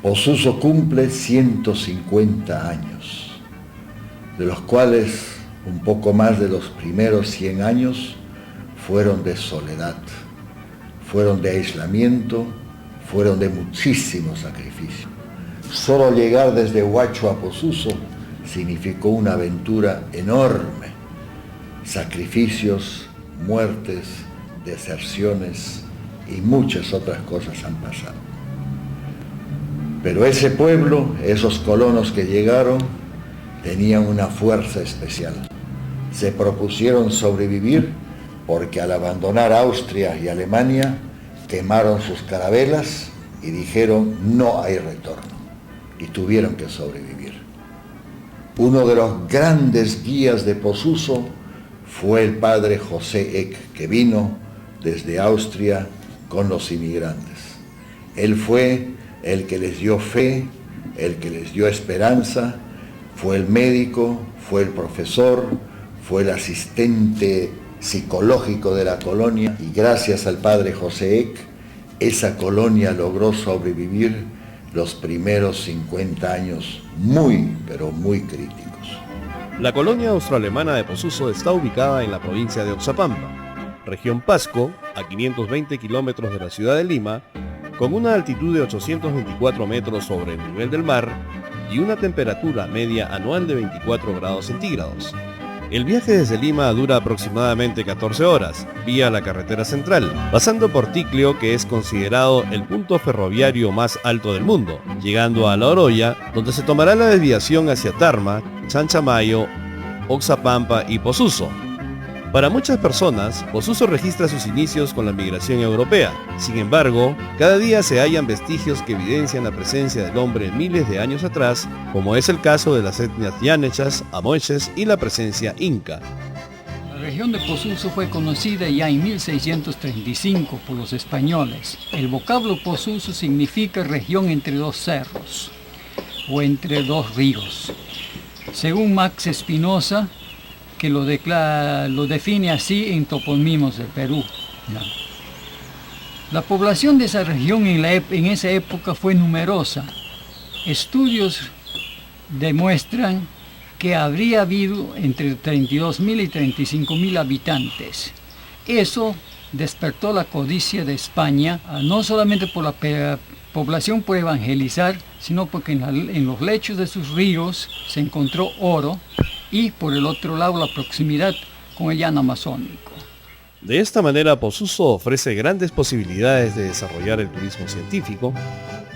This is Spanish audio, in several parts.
Posuso cumple 150 años, de los cuales un poco más de los primeros 100 años fueron de soledad, fueron de aislamiento, fueron de muchísimo sacrificio. Solo llegar desde Huacho a Posuso significó una aventura enorme. Sacrificios, muertes, deserciones y muchas otras cosas han pasado. Pero ese pueblo, esos colonos que llegaron, tenían una fuerza especial. Se propusieron sobrevivir porque al abandonar Austria y Alemania, quemaron sus carabelas y dijeron no hay retorno, y tuvieron que sobrevivir. Uno de los grandes guías de Posuso fue el padre José Eck, que vino desde Austria con los inmigrantes. Él fue el que les dio fe, el que les dio esperanza, fue el médico, fue el profesor, fue el asistente psicológico de la colonia, y gracias al padre José Eck, esa colonia logró sobrevivir los primeros 50 años muy, pero muy críticos. La colonia austroalemana de Posuso está ubicada en la provincia de Oxapampa, región Pasco, a 520 kilómetros de la ciudad de Lima, con una altitud de 824 metros sobre el nivel del mar y una temperatura media anual de 24 grados centígrados. El viaje desde Lima dura aproximadamente 14 horas, vía la carretera central, pasando por Ticlio, que es considerado el punto ferroviario más alto del mundo, llegando a La Oroya, donde se tomará la desviación hacia Tarma, Chanchamayo, Oxapampa y Posuso. Para muchas personas, Posuso registra sus inicios con la migración europea. Sin embargo, cada día se hallan vestigios que evidencian la presencia del hombre miles de años atrás, como es el caso de las etnias llanechas, amoches y la presencia inca. La región de Posuso fue conocida ya en 1635 por los españoles. El vocablo Posuso significa región entre dos cerros o entre dos ríos. Según Max Espinosa, que lo define así en toponimos del Perú. La población de esa región en esa época fue numerosa. Estudios demuestran que habría habido entre 32.000 y 35.000 habitantes. Eso despertó la codicia de España, no solamente por la población por evangelizar, sino porque en los lechos de sus ríos se encontró oro, y por el otro lado la proximidad con el llano amazónico. De esta manera, Posuso ofrece grandes posibilidades de desarrollar el turismo científico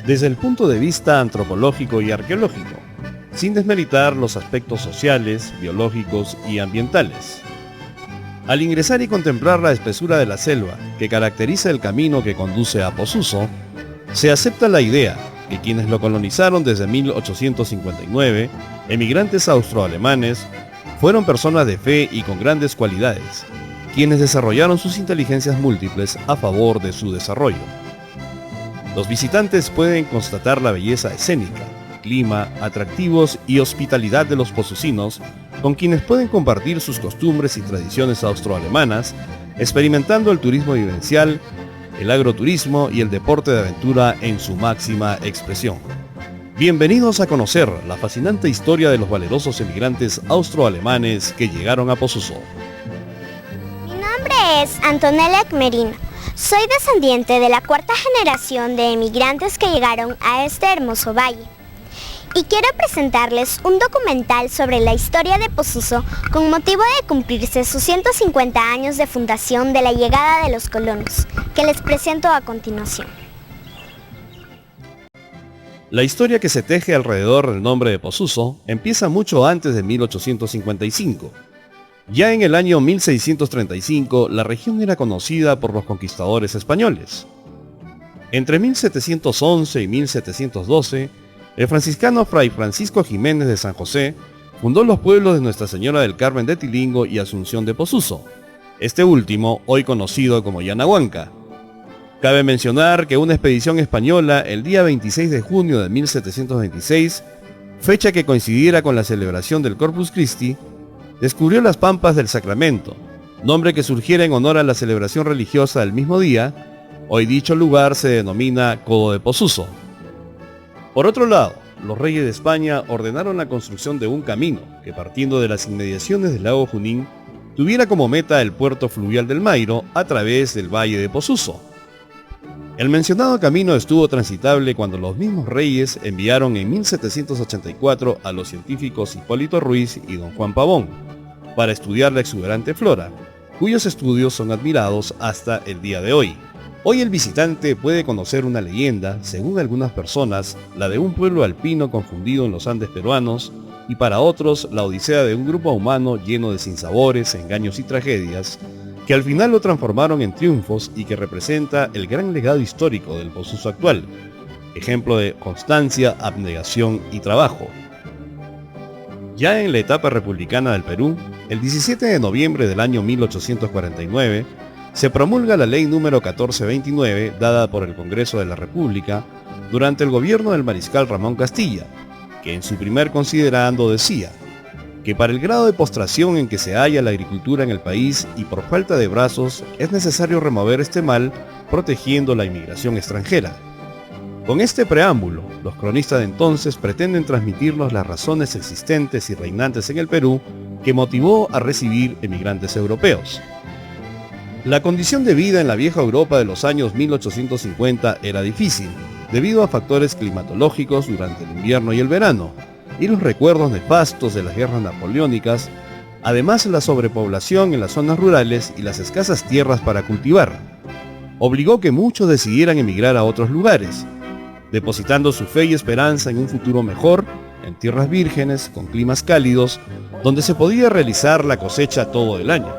desde el punto de vista antropológico y arqueológico, sin desmeritar los aspectos sociales, biológicos y ambientales. Al ingresar y contemplar la espesura de la selva que caracteriza el camino que conduce a Posuso, se acepta la idea que quienes lo colonizaron desde 1859, emigrantes austroalemanes, fueron personas de fe y con grandes cualidades, quienes desarrollaron sus inteligencias múltiples a favor de su desarrollo. Los visitantes pueden constatar la belleza escénica, clima, atractivos y hospitalidad de los posusinos, con quienes pueden compartir sus costumbres y tradiciones austroalemanas, experimentando el turismo vivencial, el agroturismo y el deporte de aventura en su máxima expresión. Bienvenidos a conocer la fascinante historia de los valerosos emigrantes austroalemanes que llegaron a Posuso. Mi nombre es Antonella Merino. Soy descendiente de la cuarta generación de emigrantes que llegaron a este hermoso valle. Y quiero presentarles un documental sobre la historia de Posuso con motivo de cumplirse sus 150 años de fundación de la llegada de los colonos, que les presento a continuación. La historia que se teje alrededor del nombre de Posuso empieza mucho antes de 1855. Ya en el año 1635, la región era conocida por los conquistadores españoles. Entre 1711 y 1712, el franciscano Fray Francisco Jiménez de San José fundó los pueblos de Nuestra Señora del Carmen de Tilingo y Asunción de Posuso, este último hoy conocido como Yanahuanca. Cabe mencionar que una expedición española el día 26 de junio de 1726, fecha que coincidiera con la celebración del Corpus Christi, descubrió las Pampas del Sacramento, nombre que surgiera en honor a la celebración religiosa del mismo día. Hoy dicho lugar se denomina Codo de Posuso. Por otro lado, los reyes de España ordenaron la construcción de un camino que, partiendo de las inmediaciones del lago Junín, tuviera como meta el puerto fluvial del Mairo a través del valle de Posuso. El mencionado camino estuvo transitable cuando los mismos reyes enviaron en 1784 a los científicos Hipólito Ruiz y don Juan Pavón para estudiar la exuberante flora, cuyos estudios son admirados hasta el día de hoy. Hoy el visitante puede conocer una leyenda, según algunas personas, la de un pueblo alpino confundido en los Andes peruanos, y para otros la odisea de un grupo humano lleno de sinsabores, engaños y tragedias, que al final lo transformaron en triunfos y que representa el gran legado histórico del Posuso actual, ejemplo de constancia, abnegación y trabajo. Ya en la etapa republicana del Perú, el 17 de noviembre del año 1849, se promulga la ley número 1429 dada por el Congreso de la República durante el gobierno del mariscal Ramón Castilla, que en su primer considerando decía que para el grado de postración en que se halla la agricultura en el país y por falta de brazos es necesario remover este mal protegiendo la inmigración extranjera. Con este preámbulo, los cronistas de entonces pretenden transmitirnos las razones existentes y reinantes en el Perú que motivó a recibir emigrantes europeos. La condición de vida en la vieja Europa de los años 1850 era difícil, debido a factores climatológicos durante el invierno y el verano, y los recuerdos nefastos de las guerras napoleónicas, además la sobrepoblación en las zonas rurales y las escasas tierras para cultivar, obligó que muchos decidieran emigrar a otros lugares, depositando su fe y esperanza en un futuro mejor, en tierras vírgenes, con climas cálidos, donde se podía realizar la cosecha todo el año.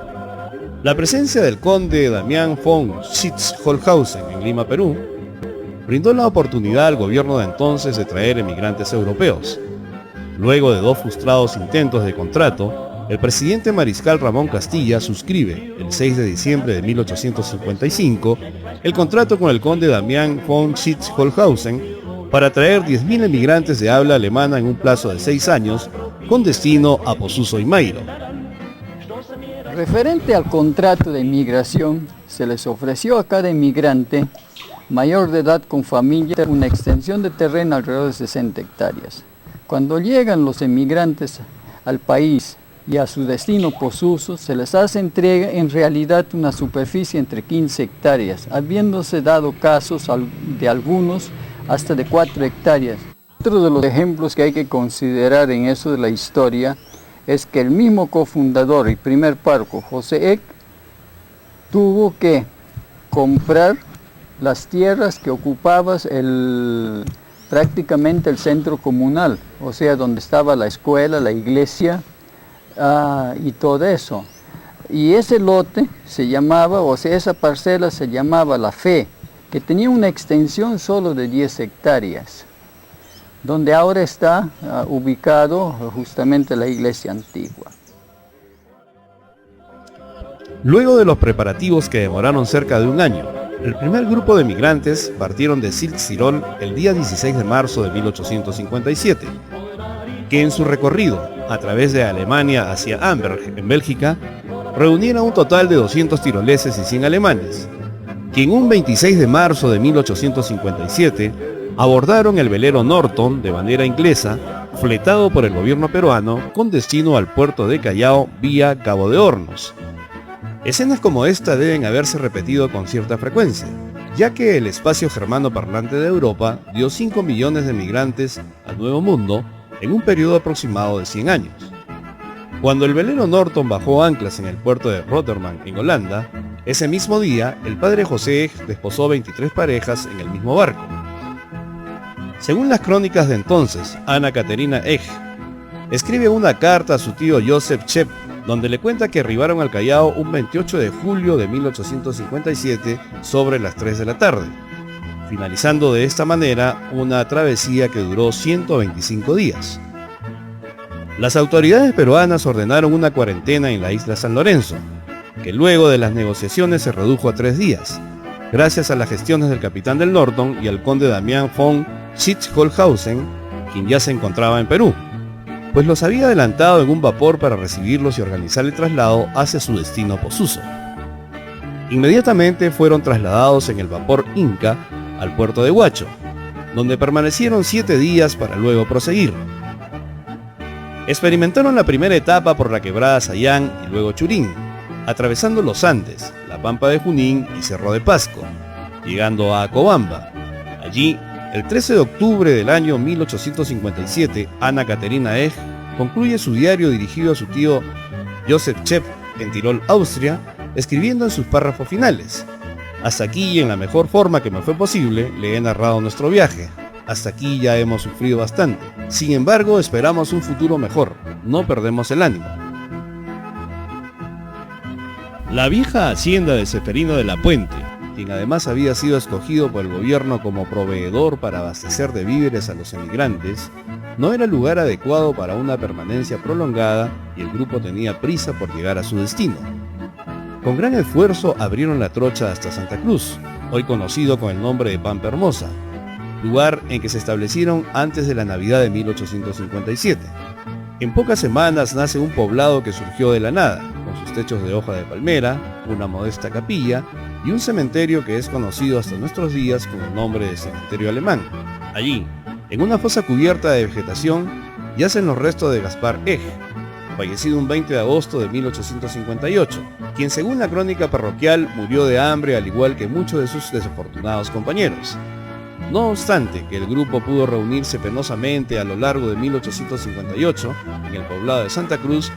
La presencia del conde Damián von Schitz-Holzhausen en Lima, Perú, brindó la oportunidad al gobierno de entonces de traer emigrantes europeos. Luego de 2 frustrados intentos de contrato, el presidente mariscal Ramón Castilla suscribe, el 6 de diciembre de 1855, el contrato con el conde Damián von Schitz-Holzhausen para traer 10.000 emigrantes de habla alemana en un plazo de 6 años, con destino a Posuso y Mairo. Referente al contrato de inmigración, se les ofreció a cada inmigrante mayor de edad con familia una extensión de terreno alrededor de 60 hectáreas. Cuando llegan los emigrantes al país y a su destino Posuso, se les hace entrega en realidad una superficie entre 15 hectáreas, habiéndose dado casos de algunos hasta de 4 hectáreas. Otro de los ejemplos que hay que considerar en eso de la historia es que el mismo cofundador y primer párroco, José Eck, tuvo que comprar las tierras que ocupaba prácticamente el centro comunal, o sea, donde estaba la escuela, la iglesia y todo eso. Y ese lote se llamaba, o sea, esa parcela se llamaba La Fe, que tenía una extensión solo de 10 hectáreas, donde ahora está ubicado justamente la iglesia antigua. Luego de los preparativos que demoraron cerca de un año, el primer grupo de migrantes partieron de Silz-Tirol el día 16 de marzo de 1857, que en su recorrido a través de Alemania hacia Amberg, en Bélgica, reunieron un total de 200 tiroleses y 100 alemanes, que en un 26 de marzo de 1857 abordaron el velero Norton de bandera inglesa, fletado por el gobierno peruano con destino al puerto de Callao vía Cabo de Hornos. Escenas como esta deben haberse repetido con cierta frecuencia, ya que el espacio germano parlante de Europa dio 5 millones de migrantes al Nuevo Mundo en un periodo aproximado de 100 años. Cuando el velero Norton bajó anclas en el puerto de Rotterdam, en Holanda, ese mismo día el padre José desposó 23 parejas en el mismo barco. Según las crónicas de entonces, Ana Caterina Egg escribe una carta a su tío Joseph Chepp, donde le cuenta que arribaron al Callao un 28 de julio de 1857 sobre las 3 de la tarde, finalizando de esta manera una travesía que duró 125 días. Las autoridades peruanas ordenaron una cuarentena en la isla San Lorenzo, que luego de las negociaciones se redujo a 3 días, gracias a las gestiones del capitán del Norton y al conde Damián von Schitz-Holzhausen, quien ya se encontraba en Perú, pues los había adelantado en un vapor para recibirlos y organizar el traslado hacia su destino Posuso. Inmediatamente fueron trasladados en el vapor Inca al puerto de Huacho, donde permanecieron 7 días para luego proseguir. Experimentaron la primera etapa por la quebrada Sayán y luego Churín, atravesando los Andes, la Pampa de Junín y Cerro de Pasco, llegando a Acobamba. Allí, el 13 de octubre del año 1857, Ana Caterina Egg concluye su diario dirigido a su tío Joseph Chepp en Tirol, Austria, escribiendo en sus párrafos finales: hasta aquí y en la mejor forma que me fue posible, le he narrado nuestro viaje. Hasta aquí ya hemos sufrido bastante. Sin embargo, esperamos un futuro mejor. No perdemos el ánimo. La vieja hacienda de Ceferino de la Puente, quien además había sido escogido por el gobierno como proveedor para abastecer de víveres a los emigrantes, no era el lugar adecuado para una permanencia prolongada y el grupo tenía prisa por llegar a su destino. Con gran esfuerzo abrieron la trocha hasta Santa Cruz, hoy conocido con el nombre de Pampa Hermosa, lugar en que se establecieron antes de la Navidad de 1857. En pocas semanas nace un poblado que surgió de la nada, con sus techos de hoja de palmera, una modesta capilla y un cementerio que es conocido hasta nuestros días con el nombre de Cementerio Alemán. Allí, en una fosa cubierta de vegetación, yacen los restos de Gaspar Egg, fallecido un 20 de agosto de 1858, quien según la crónica parroquial murió de hambre al igual que muchos de sus desafortunados compañeros. No obstante que el grupo pudo reunirse penosamente a lo largo de 1858 en el poblado de Santa Cruz,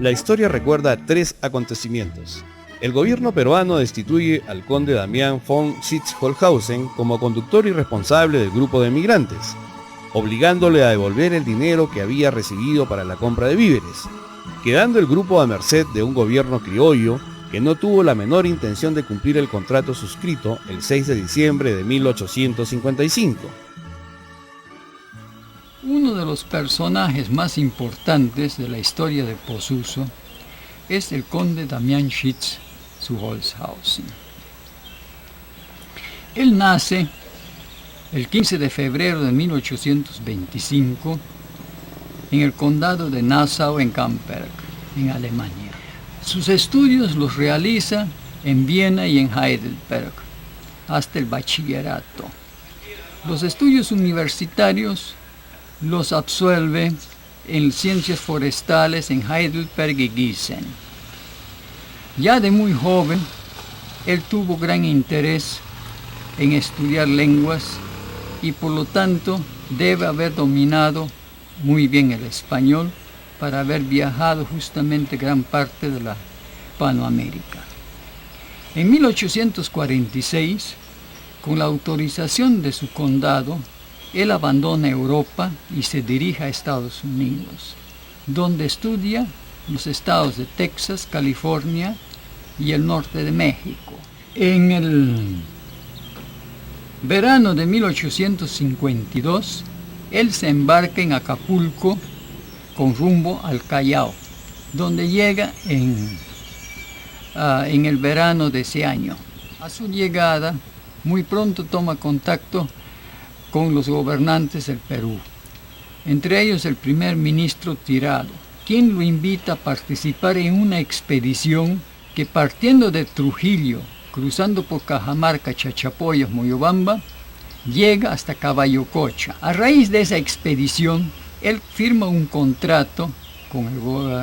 la historia recuerda 3 acontecimientos. El gobierno peruano destituye al conde Damián von Sitz-Holzhausen como conductor y responsable del grupo de migrantes, obligándole a devolver el dinero que había recibido para la compra de víveres, quedando el grupo a merced de un gobierno criollo que no tuvo la menor intención de cumplir el contrato suscrito el 6 de diciembre de 1855. Uno de los personajes más importantes de la historia de Posuso es el conde Damián Sitz-Holzhausen. Él nace el 15 de febrero de 1825 en el condado de Nassau-Camberg, en Alemania. Sus estudios los realiza en Viena y en Heidelberg, hasta el bachillerato. Los estudios universitarios los absuelve en ciencias forestales en Heidelberg y Gießen. Ya de muy joven, él tuvo gran interés en estudiar lenguas y por lo tanto debe haber dominado muy bien el español para haber viajado justamente gran parte de la Hispanoamérica. En 1846, con la autorización de su condado, él abandona Europa y se dirige a Estados Unidos, donde estudia los estados de Texas, California y el norte de México. En el verano de 1852, él se embarca en Acapulco con rumbo al Callao, donde llega en el verano de ese año. A su llegada, muy pronto toma contacto con los gobernantes del Perú, entre ellos el primer ministro Tirado, quien lo invita a participar en una expedición que partiendo de Trujillo, cruzando por Cajamarca, Chachapoyas, Moyobamba, llega hasta Caballococha. A raíz de esa expedición, él firma un contrato con el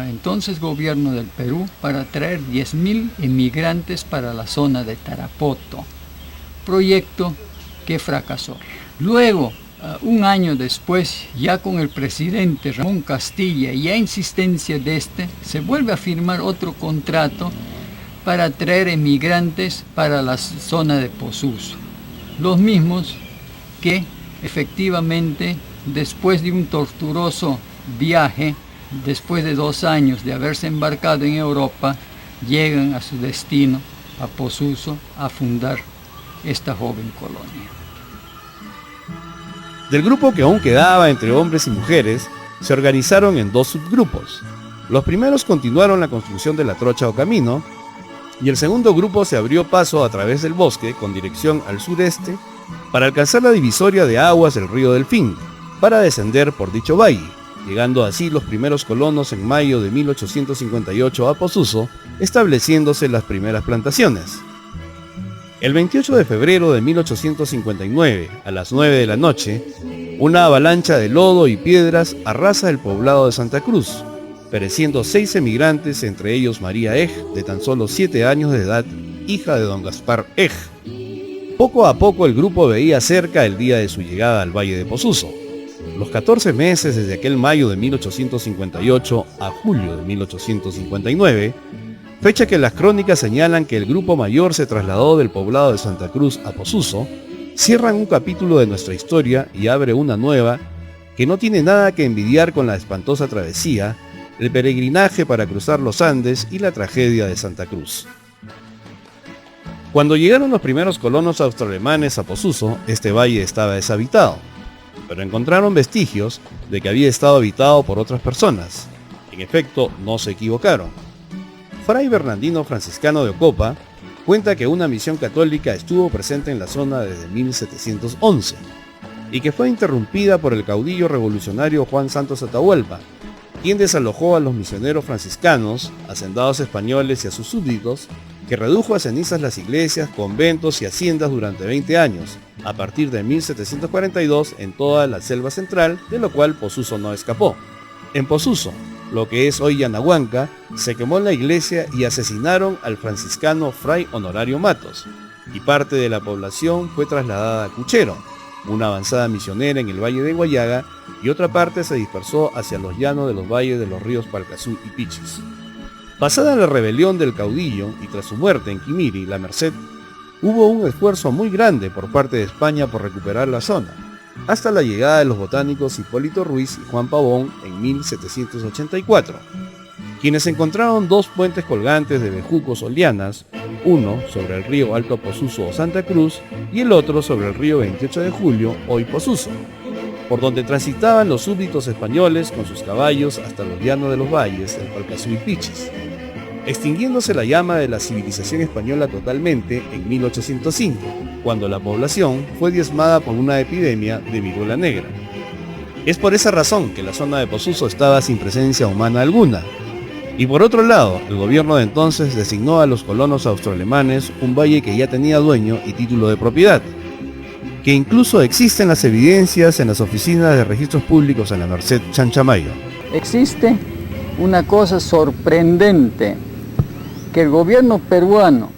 entonces gobierno del Perú para traer 10.000 emigrantes para la zona de Tarapoto, proyecto que fracasó. Luego, un año después, ya con el presidente Ramón Castilla y a insistencia de este, se vuelve a firmar otro contrato para traer emigrantes para la zona de Posuso. Los mismos que efectivamente, después de un torturoso viaje, después de 2 años de haberse embarcado en Europa, llegan a su destino, a Posuso, a fundar esta joven colonia. Del grupo que aún quedaba entre hombres y mujeres, se organizaron en 2 subgrupos. Los primeros continuaron la construcción de la trocha o camino, y el segundo grupo se abrió paso a través del bosque con dirección al sureste para alcanzar la divisoria de aguas del río Delfín, para descender por dicho valle, llegando así los primeros colonos en mayo de 1858 a Posuso, estableciéndose las primeras plantaciones. El 28 de febrero de 1859, a las 9 de la noche, una avalancha de lodo y piedras arrasa el poblado de Santa Cruz, pereciendo 6 emigrantes, entre ellos María Eg, de tan solo 7 años de edad, hija de don Gaspar Eg. Poco a poco el grupo veía cerca el día de su llegada al Valle de Posuso. Los 14 meses desde aquel mayo de 1858 a julio de 1859, fecha que las crónicas señalan que el grupo mayor se trasladó del poblado de Santa Cruz a Posuso, cierran un capítulo de nuestra historia y abre una nueva que no tiene nada que envidiar con la espantosa travesía, el peregrinaje para cruzar los Andes y la tragedia de Santa Cruz. Cuando llegaron los primeros colonos austroalemanes a Posuso, este valle estaba deshabitado, pero encontraron vestigios de que había estado habitado por otras personas. En efecto, no se equivocaron. Fray Bernardino Franciscano de Ocopa cuenta que una misión católica estuvo presente en la zona desde 1711 y que fue interrumpida por el caudillo revolucionario Juan Santos Atahualpa, quien desalojó a los misioneros franciscanos, hacendados españoles y a sus súbditos, que redujo a cenizas las iglesias, conventos y haciendas durante 20 años, a partir de 1742 en toda la selva central, de lo cual Posuso no escapó. En Posuso, lo que es hoy Yanahuanca, se quemó la iglesia y asesinaron al franciscano Fray Honorario Matos, y parte de la población fue trasladada a Cuchero, una avanzada misionera en el Valle de Guayaga, y otra parte se dispersó hacia los llanos de los valles de los ríos Palcazú y Pichis. Pasada la rebelión del caudillo y tras su muerte en Quimiri, La Merced, hubo un esfuerzo muy grande por parte de España por recuperar la zona, hasta la llegada de los botánicos Hipólito Ruiz y Juan Pavón en 1784, quienes encontraron 2 puentes colgantes de bejucos o lianas, uno sobre el río Alto Posuso o Santa Cruz y el otro sobre el río 28 de Julio, hoy Posuso, por donde transitaban los súbditos españoles con sus caballos hasta los llanos de los valles del Palcazú y Pichis, extinguiéndose la llama de la civilización española totalmente en 1805, cuando la población fue diezmada por una epidemia de viruela negra. Es por esa razón que la zona de Posuso estaba sin presencia humana alguna. Y por otro lado, el gobierno de entonces designó a los colonos austroalemanes un valle que ya tenía dueño y título de propiedad, que incluso existen las evidencias en las oficinas de registros públicos en La Merced, Chanchamayo. Existe una cosa sorprendente, que el gobierno peruano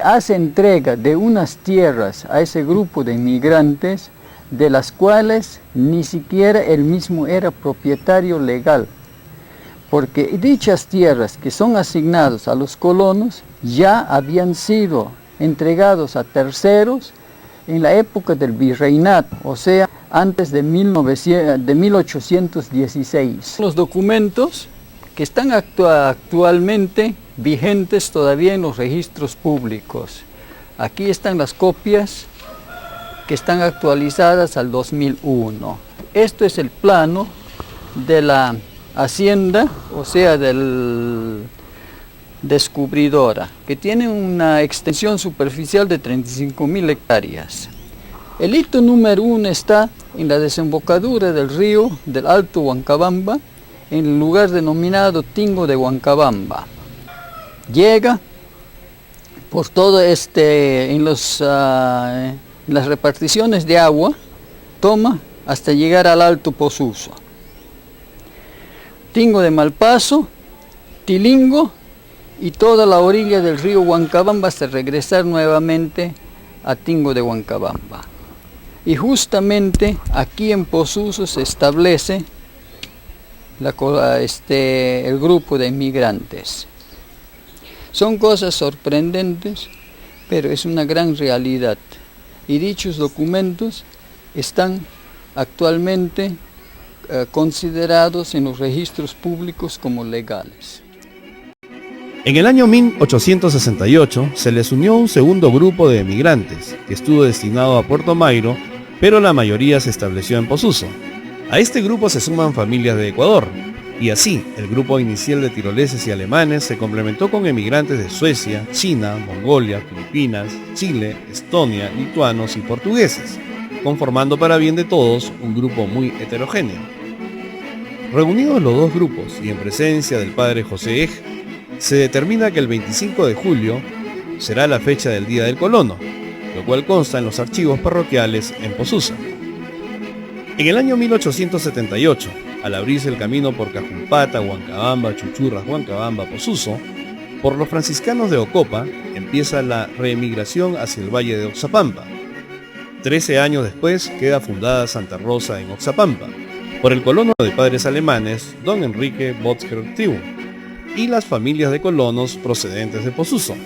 hace entrega de unas tierras a ese grupo de inmigrantes, de las cuales ni siquiera él mismo era propietario legal, porque dichas tierras que son asignadas a los colonos ya habían sido entregados a terceros en la época del virreinato, o sea, antes de 1816. Los documentos que están actualmente vigentes todavía en los registros públicos. Aquí están las copias que están actualizadas al 2001. Esto es el plano de la hacienda, o sea, del descubridora, que tiene una extensión superficial de 35.000 hectáreas. El hito número 1 está en la desembocadura del río del Alto Huancabamba, en el lugar denominado Tingo de Huancabamba. Llega por todo en las reparticiones de agua, toma hasta llegar al Alto Posuso. Tingo de Malpaso, Tilingo y toda la orilla del río Huancabamba hasta regresar nuevamente a Tingo de Huancabamba. Y justamente aquí en Posuso se establece el grupo de inmigrantes. Son cosas sorprendentes, pero es una gran realidad. Y dichos documentos están actualmente considerados en los registros públicos como legales. En el año 1868 se les unió un segundo grupo de emigrantes que estuvo destinado a Puerto Mayro, pero la mayoría se estableció en Posuso. A este grupo se suman familias de Ecuador, y así el grupo inicial de tiroleses y alemanes se complementó con emigrantes de Suecia, China, Mongolia, Filipinas, Chile, Estonia, lituanos y portugueses, conformando para bien de todos un grupo muy heterogéneo. Reunidos los dos grupos y en presencia del padre José Ej, se determina que el 25 de julio será la fecha del Día del Colono, lo cual consta en los archivos parroquiales en Posuso. En el año 1878, al abrirse el camino por Cajumpata, Huancabamba, Chuchurras, Huancabamba, Posuso, por los franciscanos de Ocopa, empieza la reemigración hacia el valle de Oxapampa. 13 años después queda fundada Santa Rosa en Oxapampa, por el colono de padres alemanes, don Enrique Bottger-Thieu, y las familias de colonos procedentes de Posuso.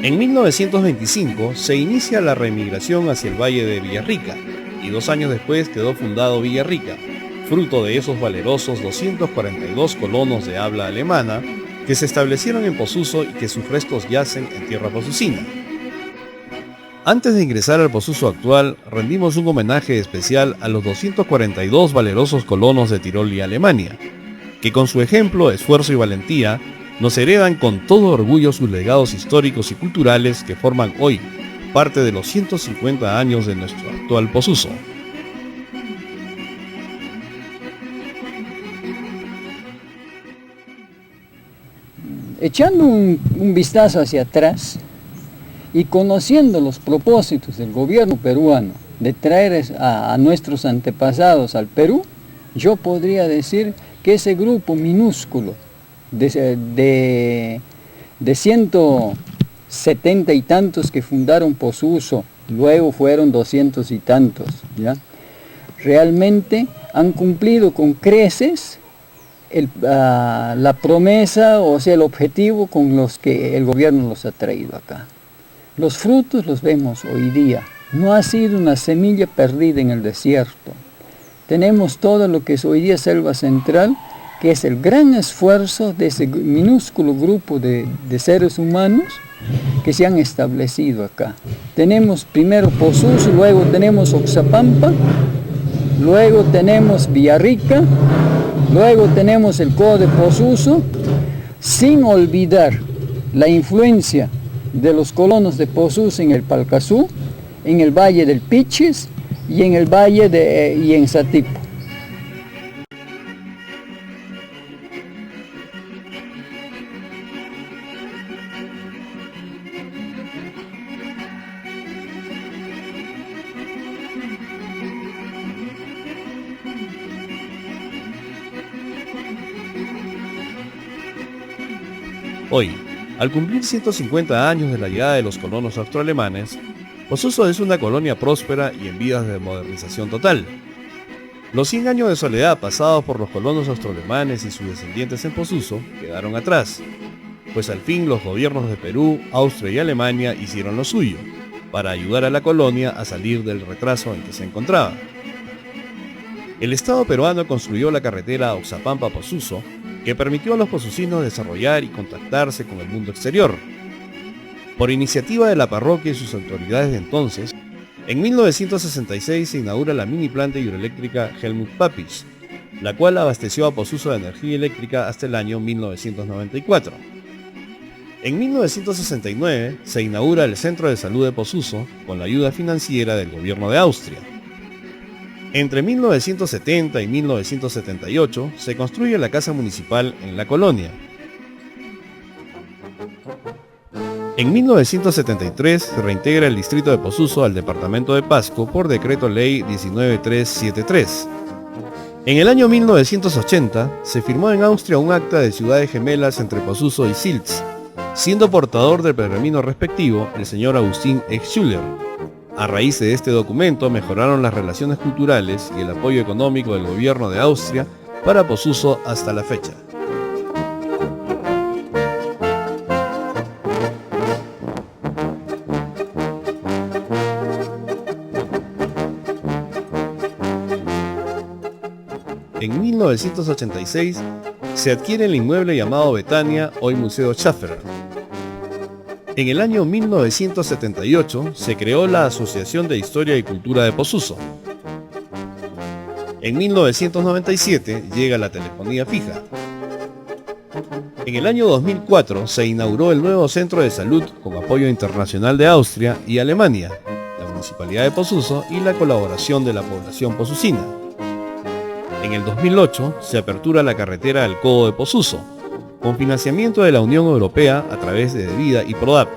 En 1925 se inicia la reemigración hacia el valle de Villarrica, y 2 años después quedó fundado Villarrica, fruto de esos valerosos 242 colonos de habla alemana que se establecieron en Posuso y que sus restos yacen en tierra posusina. Antes de ingresar al Posuso actual, rendimos un homenaje especial a los 242 valerosos colonos de Tirol y Alemania, que con su ejemplo, esfuerzo y valentía, nos heredan con todo orgullo sus legados históricos y culturales que forman hoy parte de los 150 años de nuestro actual Posuso. Echando un vistazo hacia atrás y conociendo los propósitos del gobierno peruano de traer a nuestros antepasados al Perú, yo podría decir que ese grupo minúsculo de 170 y tantos que fundaron Posuso, luego fueron 200 y tantos, ¿ya? Realmente han cumplido con creces la promesa, o sea, el objetivo con los que el gobierno los ha traído acá. Los frutos los vemos hoy día. No ha sido una semilla perdida en el desierto. Tenemos todo lo que es hoy día Selva Central, que es el gran esfuerzo de ese minúsculo grupo de seres humanos que se han establecido acá. Tenemos primero Posuso, luego tenemos Oxapampa, luego tenemos Villarrica, luego tenemos el Codo de Posuso, sin olvidar la influencia de los colonos de Posuso en el Palcazú, en el Valle del Pichis y en el Valle y en Satipo. Hoy, al cumplir 150 años de la llegada de los colonos austroalemanes, Posuso es una colonia próspera y en vías de modernización total. Los 100 años de soledad pasados por los colonos austroalemanes y sus descendientes en Posuso quedaron atrás, pues al fin los gobiernos de Perú, Austria y Alemania hicieron lo suyo, para ayudar a la colonia a salir del retraso en que se encontraba. El Estado peruano construyó la carretera Oxapampa-Posuso, que permitió a los posusinos desarrollar y contactarse con el mundo exterior. Por iniciativa de la parroquia y sus autoridades de entonces, en 1966 se inaugura la mini planta hidroeléctrica Helmut Papis, la cual abasteció a Posuso de energía eléctrica hasta el año 1994. En 1969 se inaugura el Centro de Salud de Posuso con la ayuda financiera del gobierno de Austria. Entre 1970 y 1978 se construye la Casa Municipal en la colonia. En 1973 se reintegra el distrito de Posuso al departamento de Pasco por decreto ley 19373. En el año 1980 se firmó en Austria un acta de ciudades gemelas entre Posuso y Silz, siendo portador del pergamino respectivo el señor Agustín Ex-Schuller. A raíz de este documento mejoraron las relaciones culturales y el apoyo económico del gobierno de Austria para Posuso hasta la fecha. En 1986 se adquiere el inmueble llamado Betania, hoy Museo Schaffer. En el año 1978 se creó la Asociación de Historia y Cultura de Posuso. En 1997 llega la telefonía fija. En el año 2004 se inauguró el nuevo centro de salud con apoyo internacional de Austria y Alemania, la Municipalidad de Posuso y la colaboración de la población posusina. En el 2008 se apertura la carretera al Codo de Posuso, con financiamiento de la Unión Europea a través de Devida y PRODAP.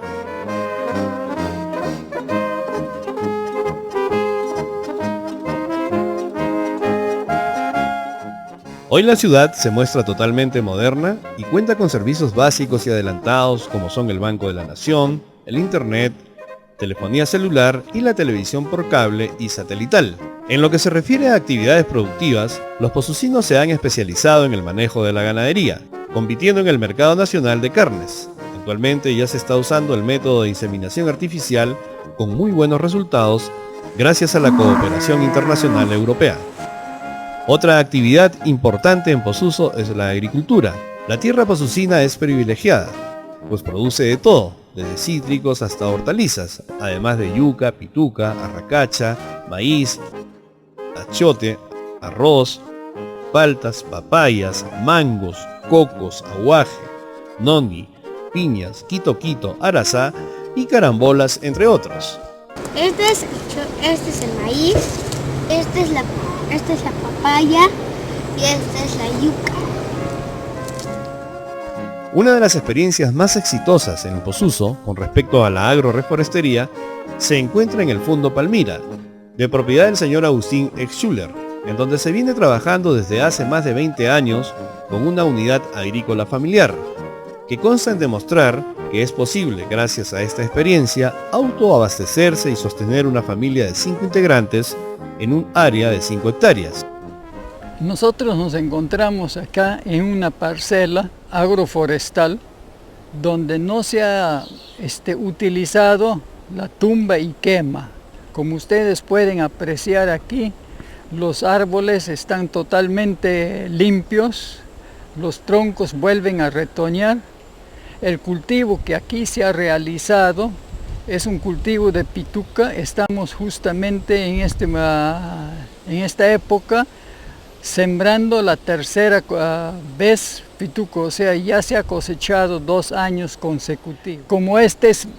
Hoy la ciudad se muestra totalmente moderna y cuenta con servicios básicos y adelantados como son el Banco de la Nación, el Internet, telefonía celular y la televisión por cable y satelital. En lo que se refiere a actividades productivas, los pozucinos se han especializado en el manejo de la ganadería, compitiendo en el mercado nacional de carnes. Actualmente ya se está usando el método de inseminación artificial con muy buenos resultados gracias a la cooperación internacional europea. Otra actividad importante en Posuso es la agricultura. La tierra pozucina es privilegiada, pues produce de todo, desde cítricos hasta hortalizas, además de yuca, pituca, arracacha, maíz, achiote, arroz, paltas, papayas, mangos, cocos, aguaje, noni, piñas, quito, arazá y carambolas, entre otros. Este es el maíz, esta es la papaya y esta es la yuca. Una de las experiencias más exitosas en Posuso con respecto a la agroforestería se encuentra en el Fundo Palmira, de propiedad del señor Agustín Exschuller, en donde se viene trabajando desde hace más de 20 años con una unidad agrícola familiar, que consta en demostrar que es posible, gracias a esta experiencia, autoabastecerse y sostener una familia de 5 integrantes en un área de 5 hectáreas. Nosotros nos encontramos acá en una parcela agroforestal donde no se ha utilizado la tumba y quema. Como ustedes pueden apreciar aquí, los árboles están totalmente limpios, los troncos vuelven a retoñar. El cultivo que aquí se ha realizado es un cultivo de pituca. Estamos justamente en esta época sembrando la tercera vez pituco, o sea, ya se ha cosechado 2 años consecutivos. Como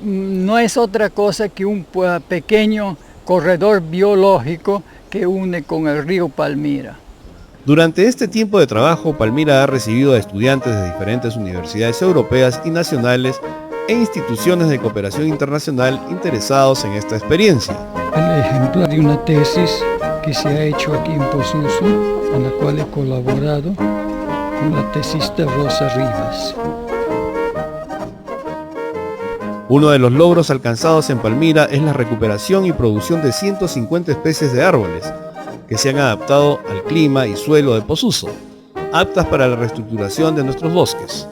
no es otra cosa que un pequeño corredor biológico que une con el río Palmira. Durante este tiempo de trabajo, Palmira ha recibido a estudiantes de diferentes universidades europeas y nacionales e instituciones de cooperación internacional interesados en esta experiencia. El ejemplar de una tesis que se ha hecho aquí en Posuso, en la cual he colaborado con la tesista Rosa Rivas. Uno de los logros alcanzados en Palmira es la recuperación y producción de 150 especies de árboles que se han adaptado al clima y suelo de Posuso, aptas para la reestructuración de nuestros bosques.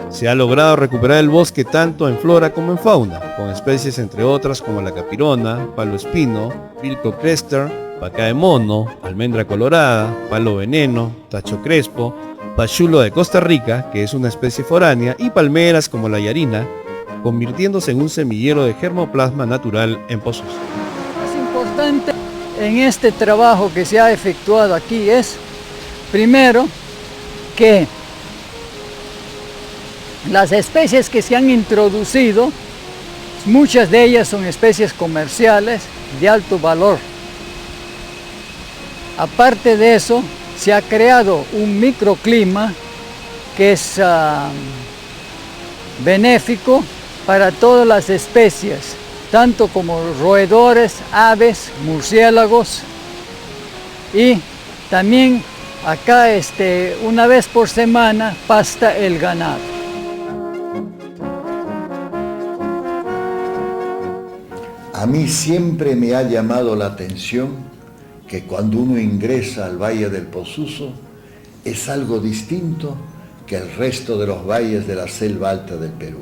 Se ha logrado recuperar el bosque tanto en flora como en fauna, con especies entre otras como la capirona, palo espino, pilco crester, paca de mono, almendra colorada, palo veneno, tacho crespo, pachulo de Costa Rica, que es una especie foránea, y palmeras como la yarina, convirtiéndose en un semillero de germoplasma natural en Posuso. Es importante en este trabajo que se ha efectuado aquí es, primero, que las especies que se han introducido, muchas de ellas son especies comerciales de alto valor. Aparte de eso, se ha creado un microclima que es benéfico para todas las especies, tanto como roedores, aves, murciélagos, y también acá una vez por semana pasta el ganado. A mí siempre me ha llamado la atención que cuando uno ingresa al Valle del Posuso es algo distinto que el resto de los valles de la selva alta del Perú.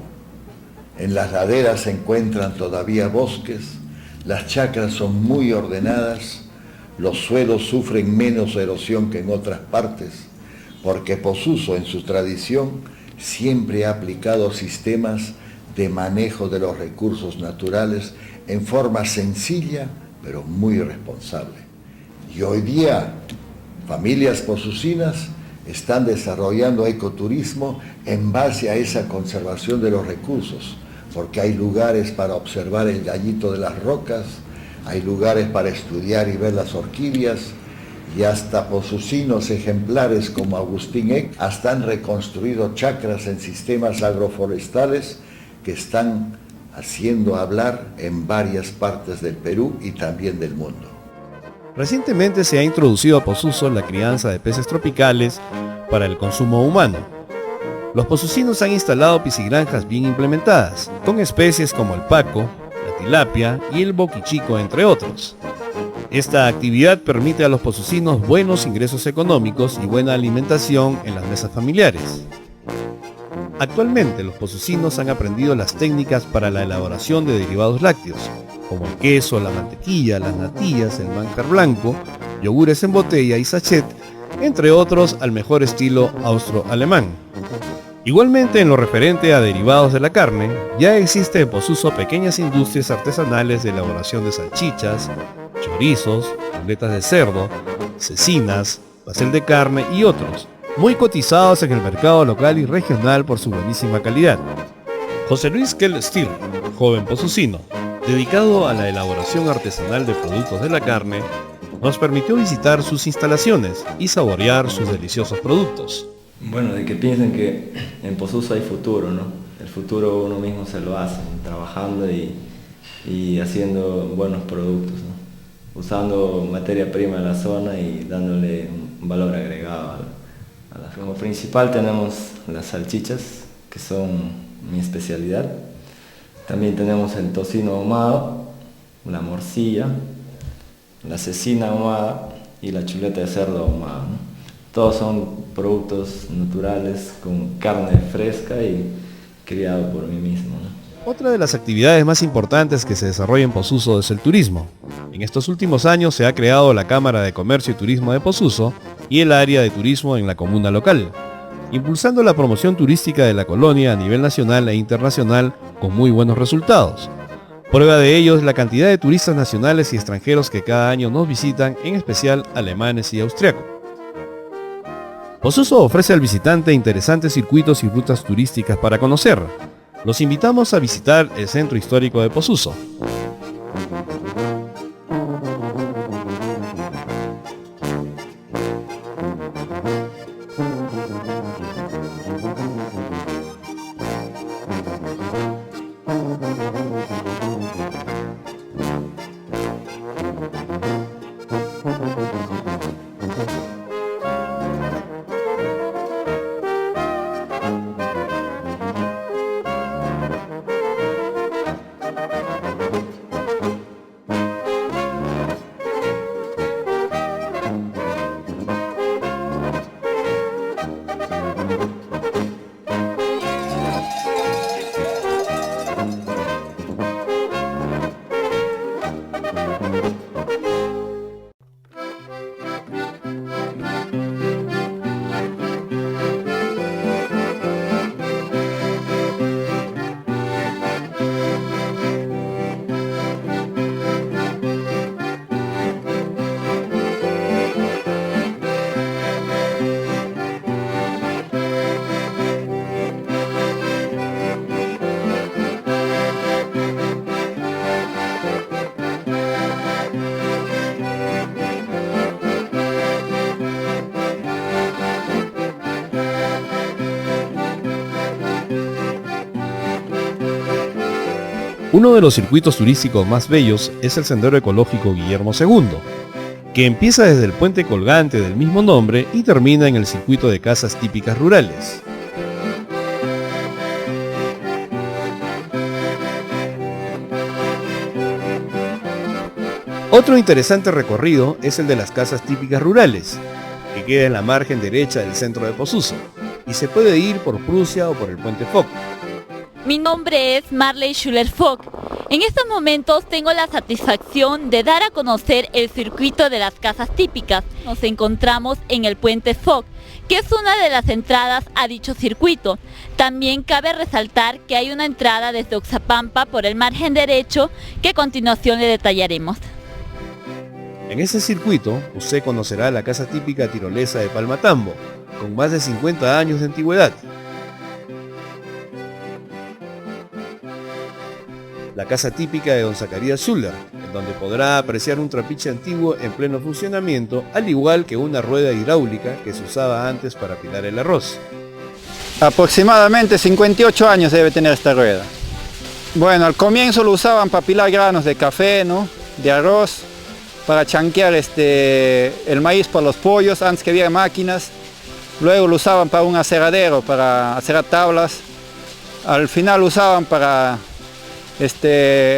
En las laderas se encuentran todavía bosques, las chacras son muy ordenadas, los suelos sufren menos erosión que en otras partes, porque Posuso en su tradición siempre ha aplicado sistemas de manejo de los recursos naturales en forma sencilla, pero muy responsable. Y hoy día, familias posucinas están desarrollando ecoturismo en base a esa conservación de los recursos, porque hay lugares para observar el gallito de las rocas, hay lugares para estudiar y ver las orquídeas, y hasta posucinos ejemplares como Agustín Eck hasta han reconstruido chacras en sistemas agroforestales que están haciendo hablar en varias partes del Perú y también del mundo. Recientemente se ha introducido a Posuso la crianza de peces tropicales para el consumo humano. Los posucinos han instalado piscigranjas bien implementadas, con especies como el paco, la tilapia y el boquichico, entre otros. Esta actividad permite a los posucinos buenos ingresos económicos y buena alimentación en las mesas familiares. Actualmente los posucinos han aprendido las técnicas para la elaboración de derivados lácteos, como el queso, la mantequilla, las natillas, el manjar blanco, yogures en botella y sachet, entre otros al mejor estilo austro-alemán. Igualmente, en lo referente a derivados de la carne, ya existe en Posuso pequeñas industrias artesanales de elaboración de salchichas, chorizos, chuletas de cerdo, cecinas, pastel de carne y otros, muy cotizados en el mercado local y regional por su buenísima calidad. José Luis Kell Still, joven posucino, dedicado a la elaboración artesanal de productos de la carne, nos permitió visitar sus instalaciones y saborear sus deliciosos productos. Bueno, de que piensen que en Posuso hay futuro, ¿no? El futuro uno mismo se lo hace, trabajando y haciendo buenos productos, ¿no? Usando materia prima de la zona y dándole un valor agregado a la. Como principal tenemos las salchichas, que son mi especialidad. También tenemos el tocino ahumado, la morcilla, la cecina ahumada y la chuleta de cerdo ahumada, ¿no? Todos son productos naturales con carne fresca y criado por mí mismo, ¿no? Otra de las actividades más importantes que se desarrolla en Posuso es el turismo. En estos últimos años se ha creado la Cámara de Comercio y Turismo de Posuso y el área de turismo en la comuna local, impulsando la promoción turística de la colonia a nivel nacional e internacional con muy buenos resultados. Prueba de ello es la cantidad de turistas nacionales y extranjeros que cada año nos visitan, en especial alemanes y austriacos. Posuso ofrece al visitante interesantes circuitos y rutas turísticas para conocer. Los invitamos a visitar el Centro Histórico de Posuso. Uno de los circuitos turísticos más bellos es el Sendero Ecológico Guillermo II, que empieza desde el puente colgante del mismo nombre y termina en el circuito de casas típicas rurales. Otro interesante recorrido es el de las casas típicas rurales, que queda en la margen derecha del centro de Posuso, y se puede ir por Prusia o por el puente Fock. Mi nombre es Marley Schuller-Fock. En estos momentos tengo la satisfacción de dar a conocer el circuito de las casas típicas. Nos encontramos en el puente Fock, que es una de las entradas a dicho circuito. También cabe resaltar que hay una entrada desde Oxapampa por el margen derecho que a continuación le detallaremos. En ese circuito, usted conocerá la casa típica tirolesa de Palmatambo, con más de 50 años de antigüedad. La casa típica de don Zacarías Schuller, en donde podrá apreciar un trapiche antiguo en pleno funcionamiento, al igual que una rueda hidráulica que se usaba antes para pilar el arroz. Aproximadamente 58 años debe tener esta rueda. Bueno, al comienzo lo usaban para pilar granos de café, ¿no?, de arroz, para chanquear el maíz para los pollos, antes que había máquinas. Luego lo usaban para un aserradero, para hacer tablas. Al final lo usaban para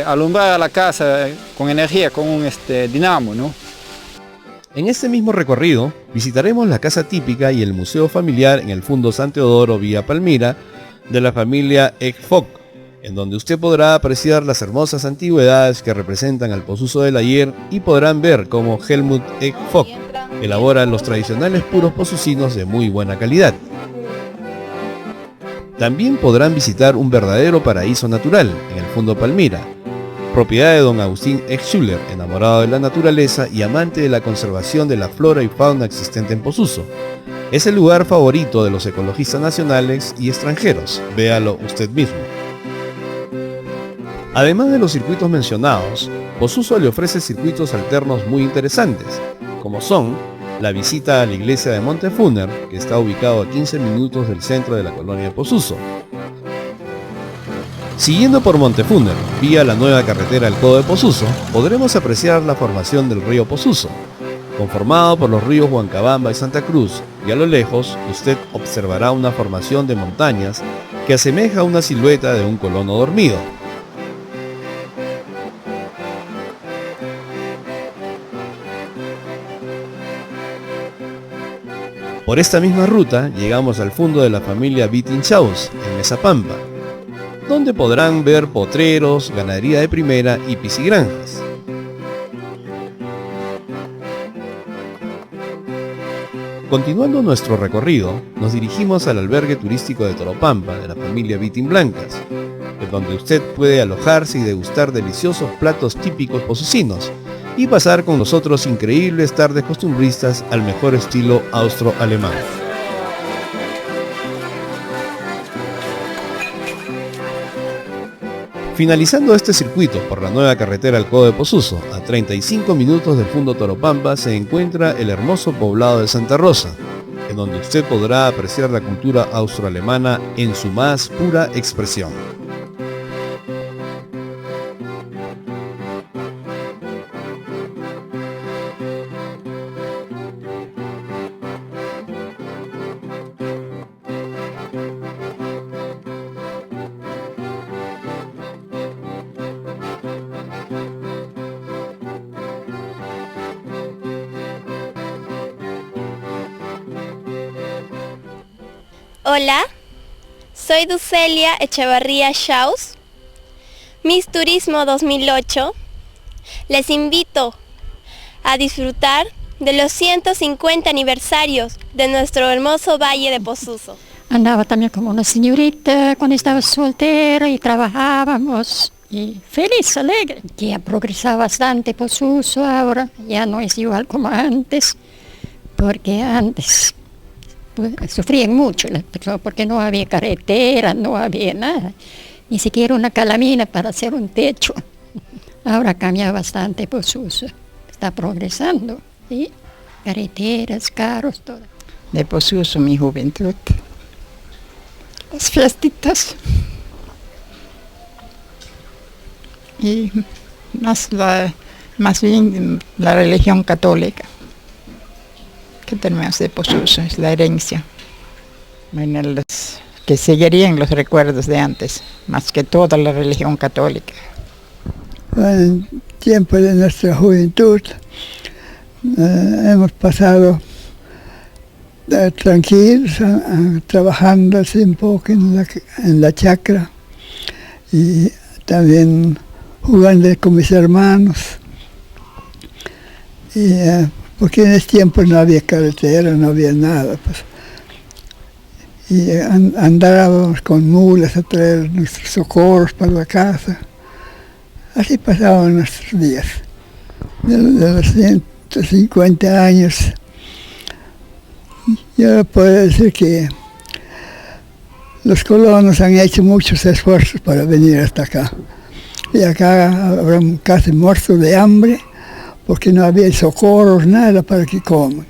alumbrar a la casa con energía, con un dinamo, ¿no? En este mismo recorrido, visitaremos la casa típica y el museo familiar en el Fundo San Teodoro Villa Palmira de la familia Eck-Fock, en donde usted podrá apreciar las hermosas antigüedades que representan al Posuso del ayer y podrán ver cómo Helmut Eck-Fock elabora los tradicionales puros posucinos de muy buena calidad. También podrán visitar un verdadero paraíso natural en el Fundo Palmira, propiedad de don Agustín Eck-Schuller, enamorado de la naturaleza y amante de la conservación de la flora y fauna existente en Posuso. Es el lugar favorito de los ecologistas nacionales y extranjeros, véalo usted mismo. Además de los circuitos mencionados, Posuso le ofrece circuitos alternos muy interesantes, como son la visita a la iglesia de Montefuner, que está ubicado a 15 minutos del centro de la colonia de Posuso. Siguiendo por Montefuner, vía la nueva carretera al Codo de Posuso, podremos apreciar la formación del río Posuso, conformado por los ríos Huancabamba y Santa Cruz, y a lo lejos usted observará una formación de montañas que asemeja una silueta de un colono dormido. Por esta misma ruta llegamos al fundo de la familia Vitinchaus, en Mesapampa, donde podrán ver potreros, ganadería de primera y piscigranjas. Continuando nuestro recorrido, nos dirigimos al albergue turístico de Toropampa de la familia Vitin Blancas, en donde usted puede alojarse y degustar deliciosos platos típicos posucinos y pasar con nosotros increíbles tardes costumbristas al mejor estilo austro-alemán. Finalizando este circuito por la nueva carretera al Codo de Posuso, a 35 minutos del Fundo Toropampa se encuentra el hermoso poblado de Santa Rosa, en donde usted podrá apreciar la cultura austroalemana en su más pura expresión. Hola, soy Ducelia Echevarría Schaus, Miss Turismo 2008. Les invito a disfrutar de los 150 aniversarios de nuestro hermoso Valle de Posuso. Andaba también como una señorita cuando estaba soltera y trabajábamos. Y feliz, alegre. Ya progresado bastante Posuso ahora, ya no es igual como antes, porque antes pues, sufrían mucho las personas porque no había carretera, no había nada, ni siquiera una calamina para hacer un techo. Ahora cambia bastante Posuso, está progresando, ¿sí? Carreteras, carros, todo. De Posuso mi juventud, las fiestitas y más bien la religión católica que tenemos de Posuso, es la herencia. Bueno, que seguirían los recuerdos de antes, más que toda la religión católica. En tiempo de nuestra juventud hemos pasado tranquilos, trabajando así un poco en la chacra y también jugando con mis hermanos. Y, porque en ese tiempo no había carretera, no había nada. Pues. Y andábamos con mulas a traer nuestros socorros para la casa. Así pasaban nuestros días. De los 150 años, yo puedo decir que los colonos han hecho muchos esfuerzos para venir hasta acá. Y acá habrán casi muertos de hambre, porque no había socorros, nada para que coman.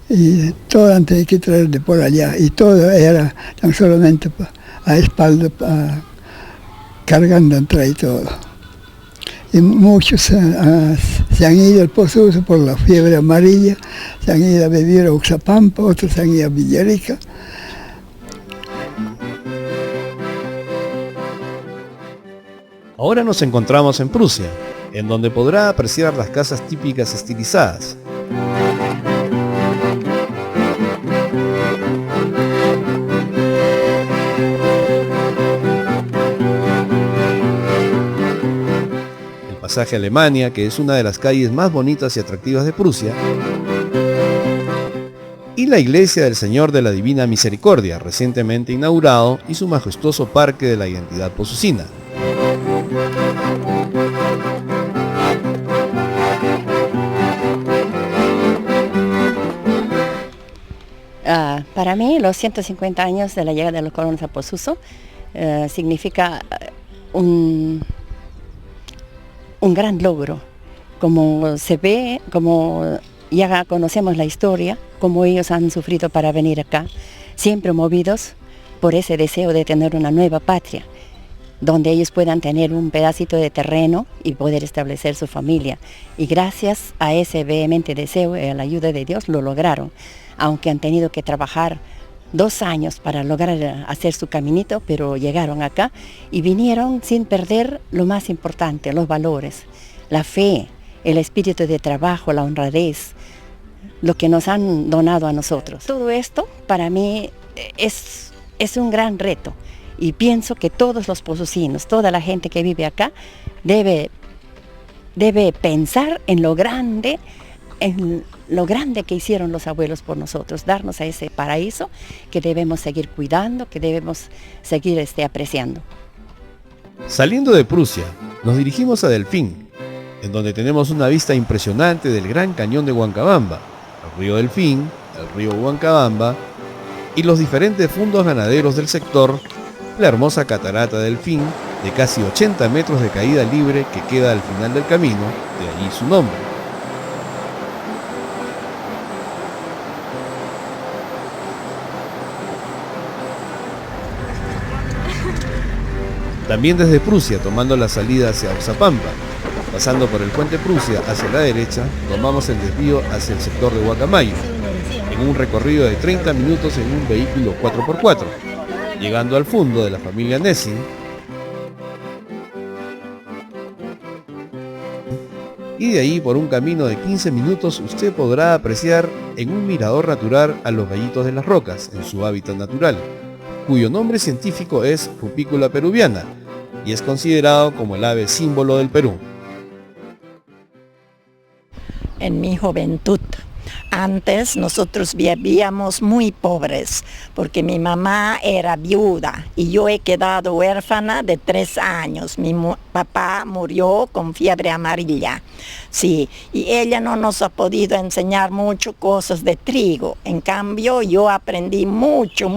Y todo han tenido que traer de por allá. Y todo era tan solamente a espalda, cargando entre y todo. y muchos se han ido al Pozo por la fiebre amarilla, se han ido a vivir a Oxapampa, otros se han ido a Villarica. Ahora nos encontramos en Prusia, en donde podrá apreciar las casas típicas estilizadas. El pasaje a Alemania, que es una de las calles más bonitas y atractivas de Prusia, y la iglesia del Señor de la Divina Misericordia, recientemente inaugurado, y su majestuoso Parque de la Identidad Posusina. Para mí, los 150 años de la llegada de los colonos a Posuso significa un gran logro. Como se ve, como ya conocemos la historia, como ellos han sufrido para venir acá, siempre movidos por ese deseo de tener una nueva patria, donde ellos puedan tener un pedacito de terreno y poder establecer su familia. Y gracias a ese vehemente deseo y a la ayuda de Dios lo lograron, aunque han tenido que trabajar 2 años para lograr hacer su caminito, pero llegaron acá y vinieron sin perder lo más importante, los valores, la fe, el espíritu de trabajo, la honradez, lo que nos han donado a nosotros. Todo esto para mí es un gran reto. Y pienso que todos los posusinos, toda la gente que vive acá, debe pensar en lo grande que hicieron los abuelos por nosotros, darnos a ese paraíso que debemos seguir cuidando, que debemos seguir apreciando. Saliendo de Prusia, nos dirigimos a Delfín, en donde tenemos una vista impresionante del Gran Cañón de Huancabamba, el río Delfín, el río Huancabamba y los diferentes fundos ganaderos del sector, la hermosa catarata Delfín, de casi 80 metros de caída libre que queda al final del camino, de allí su nombre. También desde Prusia, tomando la salida hacia Oxapampa, pasando por el puente Prusia hacia la derecha, tomamos el desvío hacia el sector de Huacamayo, en un recorrido de 30 minutos en un vehículo 4x4. Llegando al fondo de la familia Nessing, y de ahí por un camino de 15 minutos usted podrá apreciar en un mirador natural a los gallitos de las rocas en su hábitat natural, cuyo nombre científico es Rupícula peruviana y es considerado como el ave símbolo del Perú. En mi juventud, antes nosotros vivíamos muy pobres porque mi mamá era viuda y yo he quedado huérfana de 3 años. Mi papá murió con fiebre amarilla. Sí, y ella no nos ha podido enseñar mucho cosas de trigo. En cambio, yo aprendí mucho.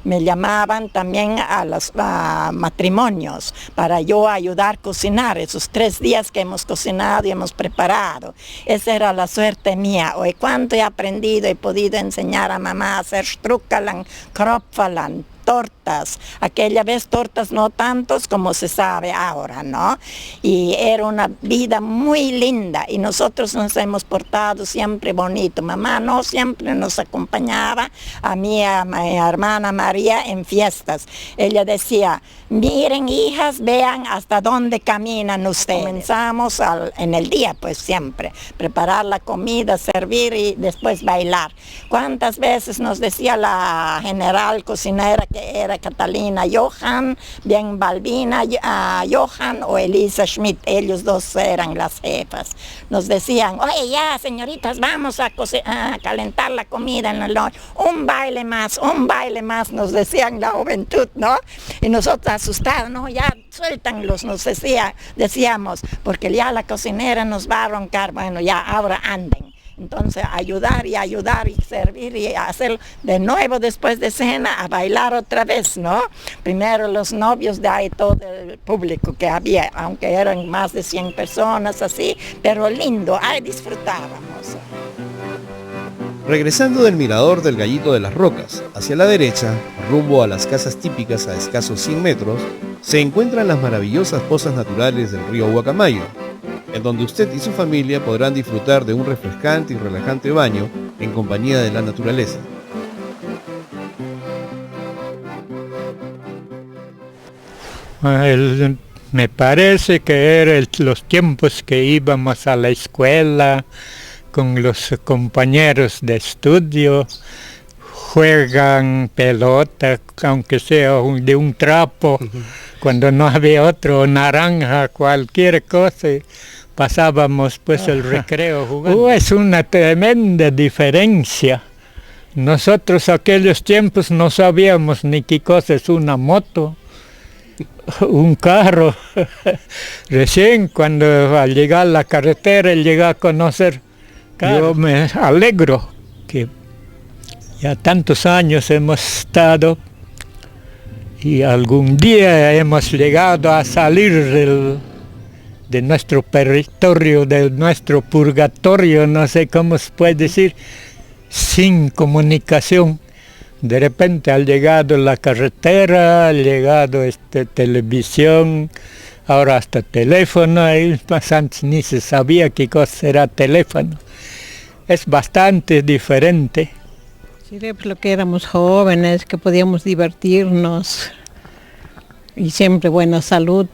Me llamaban también a los matrimonios para yo ayudar a cocinar esos 3 días que hemos cocinado y hemos preparado. Esa era la suerte mía. Hoy cuánto he aprendido, he podido enseñar a mamá a hacer struckalan, kropfalan, tortas. Aquella vez tortas no tantos como se sabe ahora, ¿no? Y era una vida muy linda y nosotros nos hemos portado siempre bonito. Mamá no siempre nos acompañaba a mí, a mi hermana María en fiestas. Ella decía, miren hijas, vean hasta dónde caminan ustedes. Comenzamos en el día pues siempre, preparar la comida, servir y después bailar. ¿Cuántas veces nos decía la general cocinera que era Catalina Johan, bien Balbina Johan o Elisa Schmidt, ellos dos eran las jefas. Nos decían, oye ya señoritas, vamos a calentar la comida en la noche, un baile más, nos decían la juventud, ¿no? Y nosotros asustados, no, ya suéltanlos, nos decíamos, porque ya la cocinera nos va a broncar, bueno ya ahora anden. Entonces ayudar y servir y hacer de nuevo después de cena a bailar otra vez, ¿no? Primero los novios, de ahí todo el público que había, aunque eran más de 100 personas así, pero lindo, ahí disfrutábamos. Regresando del mirador del Gallito de las Rocas hacia la derecha, rumbo a las casas típicas a escasos 100 metros, se encuentran las maravillosas pozas naturales del río Huacamayo, en donde usted y su familia podrán disfrutar de un refrescante y relajante baño en compañía de la naturaleza. Me parece que eran los tiempos que íbamos a la escuela con los compañeros de estudio, juegan pelota, aunque sea de un trapo, cuando no había otro, naranja, cualquier cosa, pasábamos pues el recreo jugando. Es una tremenda diferencia. Nosotros aquellos tiempos no sabíamos ni qué cosa es una moto, un carro. Recién cuando al llegar a la carretera, llegué a conocer. Yo me alegro que ya tantos años hemos estado y algún día hemos llegado a salir de nuestro territorio, de nuestro purgatorio, no sé cómo se puede decir, sin comunicación. De repente ha llegado la carretera, ha llegado televisión, ahora hasta teléfono, y más antes ni se sabía qué cosa era teléfono. Es bastante diferente. Sí, porque éramos jóvenes, que podíamos divertirnos y siempre buena salud.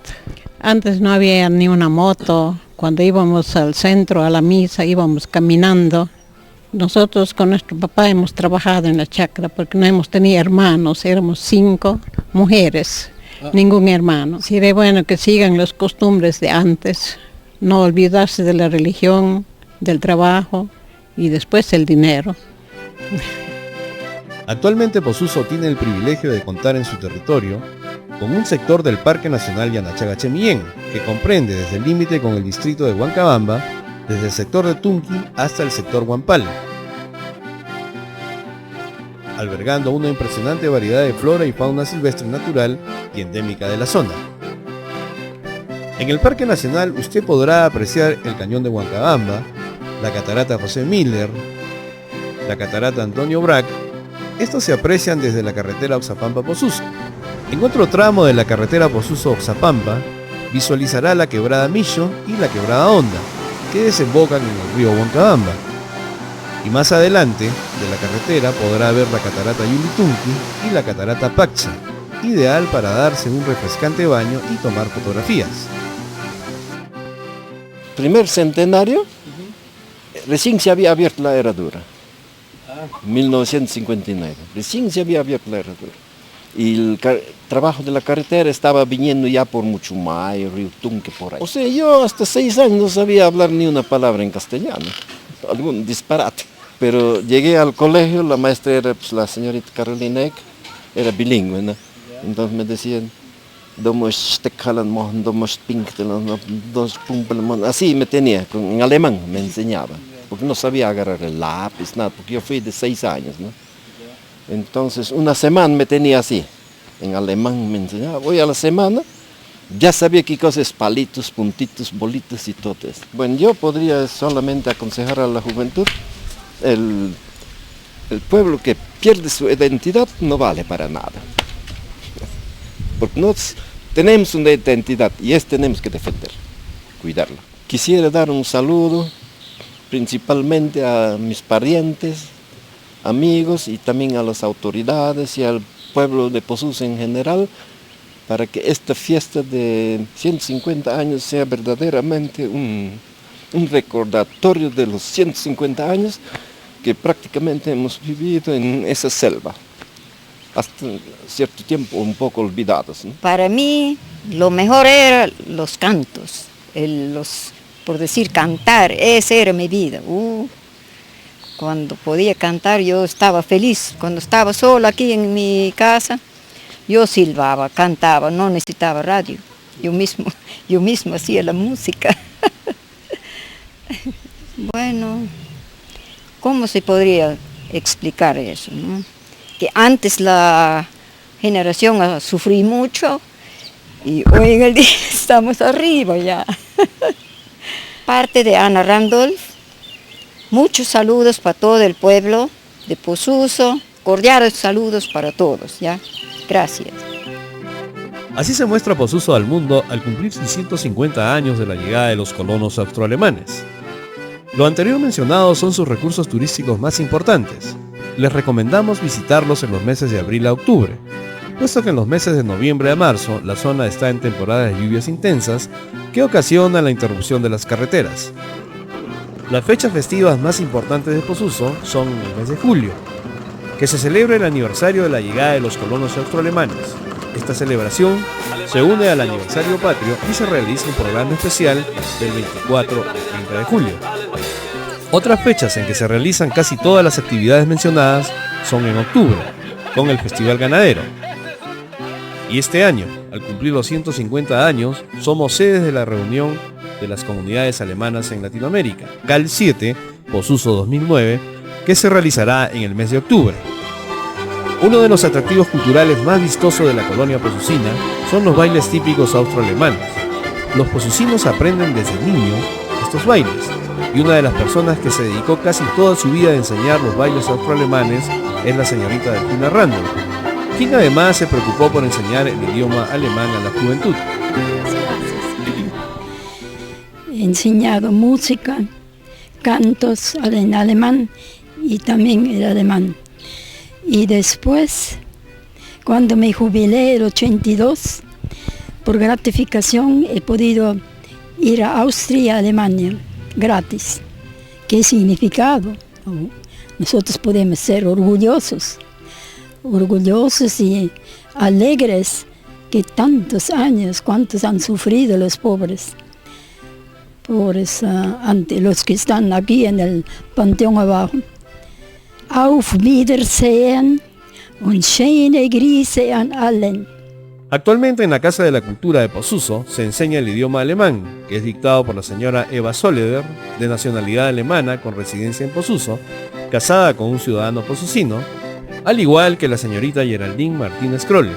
Antes no había ni una moto, cuando íbamos al centro, a la misa, íbamos caminando. Nosotros con nuestro papá hemos trabajado en la chacra porque no hemos tenido hermanos, éramos 5 mujeres, ningún hermano. Sería bueno que sigan las costumbres de antes, no olvidarse de la religión, del trabajo y después el dinero. Actualmente Posuso tiene el privilegio de contar en su territorio con un sector del Parque Nacional Yanachaga-Chemillén, que comprende desde el límite con el distrito de Huancabamba, desde el sector de Tunqui hasta el sector Huampal, albergando una impresionante variedad de flora y fauna silvestre natural y endémica de la zona. En el Parque Nacional usted podrá apreciar el Cañón de Huancabamba, la Catarata José Miller, la Catarata Antonio Brac. Estos se aprecian desde la carretera Oxapampa-Posuso. En otro tramo de la carretera Posuso-Oxapampa visualizará la Quebrada Millo y la Quebrada Honda, que desembocan en el río Huancabamba. Y más adelante de la carretera podrá ver la Catarata Yulitunqui y la Catarata Paccha, ideal para darse un refrescante baño y tomar fotografías. Primer centenario, recién se había abierto la herradura. 1959, recién se había abierto la herradura. Y el trabajo de la carretera estaba viniendo ya por Muchumay, Río Tunque, por ahí. O sea, yo hasta 6 años no sabía hablar ni una palabra en castellano, algún disparate. Pero llegué al colegio, la maestra era pues, la señorita Carolina Eck, era bilingüe, ¿no? Entonces me decían, así me tenía, en alemán me enseñaba, porque no sabía agarrar el lápiz, nada, porque yo fui de 6 años, ¿no? Entonces una semana me tenía así, en alemán me enseñaba, voy a la semana, ya sabía qué cosas, palitos, puntitos, bolitas y todo eso. Bueno, yo podría solamente aconsejar a la juventud, el pueblo que pierde su identidad no vale para nada. Porque nosotros tenemos una identidad y tenemos que defender, cuidarla. Quisiera dar un saludo principalmente a mis parientes, amigos y también a las autoridades y al pueblo de Posuso en general, para que esta fiesta de 150 años sea verdaderamente un recordatorio de los 150 años que prácticamente hemos vivido en esa selva, hasta cierto tiempo un poco olvidados, ¿no? Para mí lo mejor era los cantos, por decir cantar, esa era mi vida. Cuando podía cantar yo estaba feliz, cuando estaba sola aquí en mi casa, yo silbaba, cantaba, no necesitaba radio, yo mismo hacía la música. Bueno, ¿cómo se podría explicar eso, no? Que antes la generación sufrí mucho y hoy en el día estamos arriba ya. Parte de Ana Randolph, Muchos saludos para todo el pueblo de Posuso, cordiales saludos para todos, ¿ya? Gracias. Así se muestra Posuso al mundo al cumplir 650 años de la llegada de los colonos austroalemanes. Lo anterior mencionado son sus recursos turísticos más importantes. Les recomendamos visitarlos en los meses de abril a octubre, puesto que en los meses de noviembre a marzo la zona está en temporada de lluvias intensas que ocasionan la interrupción de las carreteras. Las fechas festivas más importantes de Posuso son en el mes de julio, que se celebra el aniversario de la llegada de los colonos austroalemanes. Esta celebración se une al aniversario patrio y se realiza un programa especial del 24 al 30 de julio. Otras fechas en que se realizan casi todas las actividades mencionadas son en octubre, con el Festival Ganadero. Y este año, al cumplir los 150 años, somos sedes de la reunión de las comunidades alemanas en Latinoamérica, CAL 7, Posuso 2009, que se realizará en el mes de octubre. Uno de los atractivos culturales más vistosos de la colonia posusina son los bailes típicos austroalemanes. Los posusinos aprenden desde niños estos bailes, y una de las personas que se dedicó casi toda su vida a enseñar los bailes austroalemanes es la señorita Delfina Randall, quien además se preocupó por enseñar el idioma alemán a la juventud. He enseñado música, cantos en alemán y también el alemán. Y después, cuando me jubilé en el 82, por gratificación he podido ir a Austria y a Alemania gratis. ¿Qué significado? Nosotros podemos ser orgullosos y alegres que tantos años, cuántos han sufrido los pobres ante los que están aquí en el panteón abajo. Auf Wiedersehen und schöne Grüße an allen. Actualmente en la Casa de la Cultura de Posuso se enseña el idioma alemán, que es dictado por la señora Eva Soleder, de nacionalidad alemana con residencia en Posuso, casada con un ciudadano posusino, al igual que la señorita Geraldine Martínez Kroll,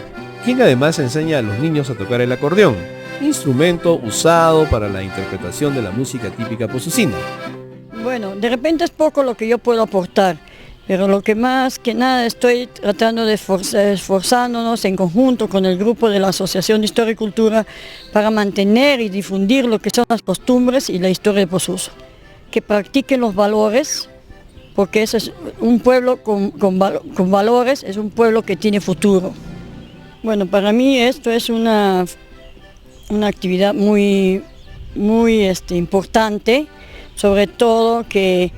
quien además enseña a los niños a tocar el acordeón, instrumento usado para la interpretación de la música típica posusina. Bueno, de repente es poco lo que yo puedo aportar, pero lo que más que nada estoy tratando de esforzándonos en conjunto con el grupo de la Asociación de Historia y Cultura para mantener y difundir lo que son las costumbres y la historia de Posuso. Que practiquen los valores, porque ese es un pueblo con valores, es un pueblo que tiene futuro. Bueno, para mí esto es una actividad muy importante, sobre todo que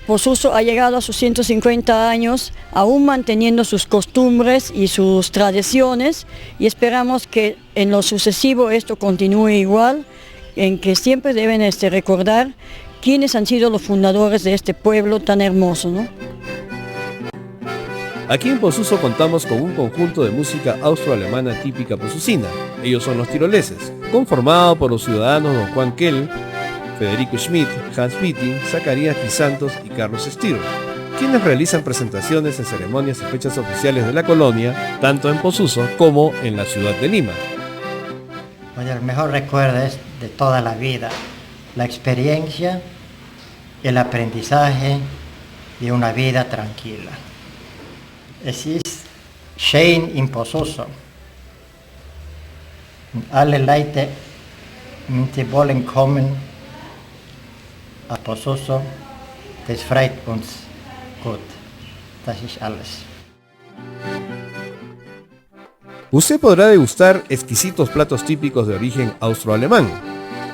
Posuso ha llegado a sus 150 años, aún manteniendo sus costumbres y sus tradiciones, y esperamos que en lo sucesivo esto continúe igual, en que siempre deben recordar quiénes han sido los fundadores de este pueblo tan hermoso, ¿no? Aquí en Posuso contamos con un conjunto de música austroalemana típica posusina. Ellos son los tiroleses, conformado por los ciudadanos Don Juan Kell, Federico Schmidt, Hans Witting, Zacarías Crisantos y Carlos Stier, quienes realizan presentaciones en ceremonias y fechas oficiales de la colonia, tanto en Posuso como en la ciudad de Lima. Bueno, el mejor recuerdo es de toda la vida, la experiencia, el aprendizaje de una vida tranquila. Es ist schön in Posuso. Alle Leute, die wollen kommen a Posuso, das freut uns gut. Das ist alles. Usted podrá degustar exquisitos platos típicos de origen austroalemán,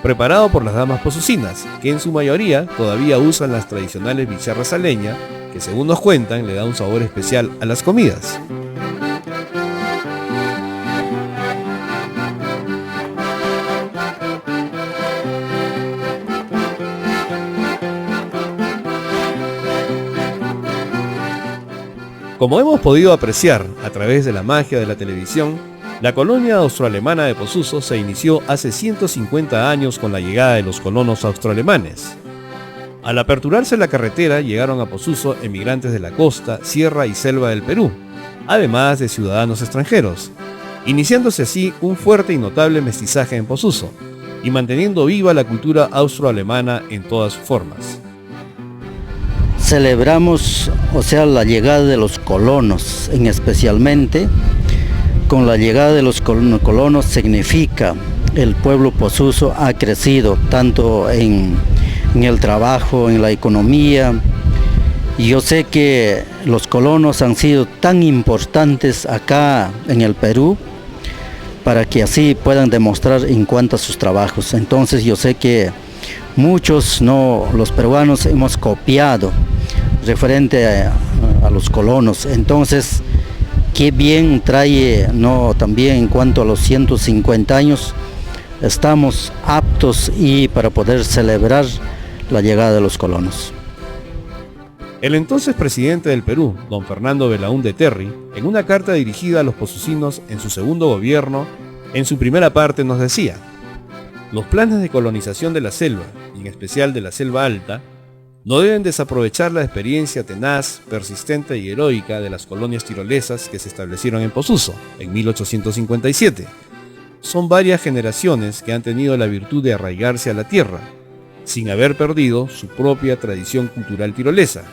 preparado por las damas posusinas, que en su mayoría todavía usan las tradicionales bicharras a leña, que según nos cuentan le da un sabor especial a las comidas. Como hemos podido apreciar a través de la magia de la televisión, la colonia austroalemana de Posuso se inició hace 150 años con la llegada de los colonos austroalemanes. Al aperturarse la carretera llegaron a Posuso emigrantes de la costa, sierra y selva del Perú, además de ciudadanos extranjeros, iniciándose así un fuerte y notable mestizaje en Posuso, y manteniendo viva la cultura austroalemana en todas sus formas. celebramos, o sea, la llegada de los colonos, especialmente con la llegada de los colonos significa el pueblo posuso ha crecido tanto en el trabajo, en la economía. Y yo sé que los colonos han sido tan importantes acá en el Perú para que así puedan demostrar en cuanto a sus trabajos. Entonces yo sé que muchos, los peruanos hemos copiado referente a los colonos. Entonces, qué bien trae, también en cuanto a los 150 años, estamos aptos y para poder celebrar la llegada de los colonos. El entonces presidente del Perú, don Fernando Belaúnde Terry, en una carta dirigida a los posucinos en su segundo gobierno, en su primera parte nos decía: los planes de colonización de la selva, y en especial de la selva alta, no deben desaprovechar la experiencia tenaz, persistente y heroica de las colonias tirolesas que se establecieron en Posuso en 1857. Son varias generaciones que han tenido la virtud de arraigarse a la tierra, sin haber perdido su propia tradición cultural tirolesa.